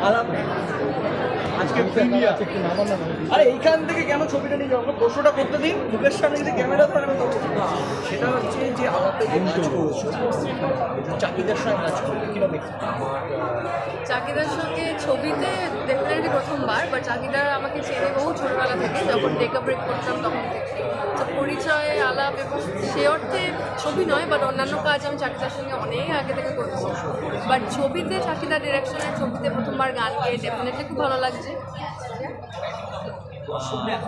আলাপ আজকে প্রিমিয়ার। আরে এইখান থেকে কেন ছবিটা নিয়ে যাবো? প্রশ্নটা করতে দিন, মুখের সামনে যদি ক্যামেরা ধরে আমি করবো। সেটা হচ্ছে যে আলাপে যে কাজ করেছো, চাকিদার সঙ্গে কাজ করবে কিনা দেখতে চাকিদার সঙ্গে ছবিতে ডেফিনেটলি প্রথমবার, বাট চাকিদার আমাকে চেনে বহু ছোটবেলা থেকে, যখন ডেকা ব্রেক করতাম তখন থেকে। তো পরিচয় আলাপ এবং সে অর্থে ছবি নয়, বাট অন্যান্য কাজ আমি চাকিদার সঙ্গে অনেক আগে থেকে করছি। বাট ছবিতে চাকিদার ডিরেকশনের ছবিতে প্রথমবার গান গেয়ে ডেফিনেটলি খুব ভালো লাগছে।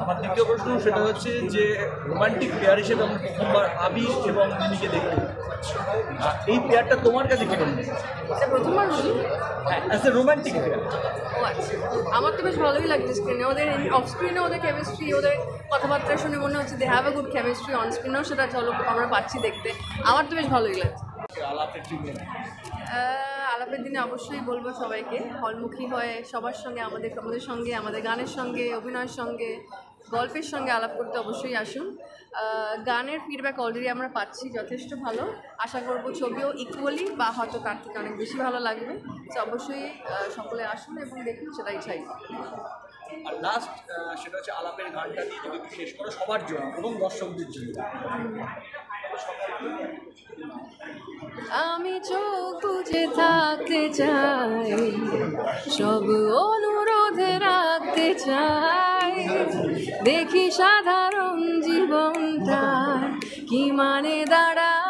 আমার দ্বিতীয় প্রশ্ন সেটা হচ্ছে যে রোমান্টিক পেয়ার হিসেবে আমরা প্রথমবার আবির এবং মিনিকে দেখতে পাচ্ছি। এই পেয়ারটা তোমার কাছে কেমন? এটা প্রথমবার বুঝি। হ্যাঁ, অ্যাজ এ রোমান্টিক পেয়ার। ও আচ্ছা, আমার তো বেশ ভালোই লাগছে স্ক্রিনে ওদের, অফ স্ক্রিনে ওদের কেমিস্ট্রি, ওদের কথাবার্তা শুনে মনে হচ্ছে they have a good chemistry. On স্ক্রিনেও সেটা চলো আমরা পাচ্ছি দেখতে, আমার তো বেশ ভালোই লাগছে। আলাপের ট্রিটমেন্ট আলাপের দিনে অবশ্যই বলবো সবাইকে হলমুখী হয়ে সবার সঙ্গে, আমাদের সঙ্গে, আমাদের গানের সঙ্গে, অভিনয়ের সঙ্গে, গল্পের সঙ্গে আলাপ করতে অবশ্যই আসুন। গানের ফিডব্যাক অলরেডি আমরা পাচ্ছি যথেষ্ট ভালো। আশা করব ছবিও ইকুয়ালি বা হয়তো তার থেকে অনেক বেশি ভালো লাগবে। তো অবশ্যই সকলে আসুন এবং দেখুন, সেটাই চাই। আর লাস্ট সেটা হচ্ছে আলাপের গানটা দিয়ে যদি শেষ করো সবার জন্য এবং দর্শকদের জন্য। আমি চোখ বুঝে থাকতে চাই, সব অনুরোধে রাখতে চাই, দেখি সাধারণ জীবনটা কি মানে দাঁড়ায়।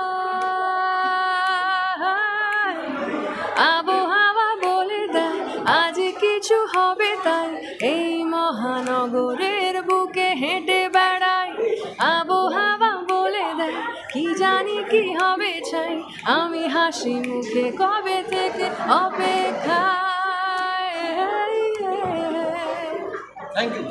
আবহাওয়া বলে দেয় আজ কিছু হবে, তাই এই মহানগরের বুকে হেঁটে বেড়াই। আবহাওয়া বলে দেয় কি জানি কি হবে চাই, আমি হাসি মুখে কবে থেকে অপেক্ষায়। Thank you.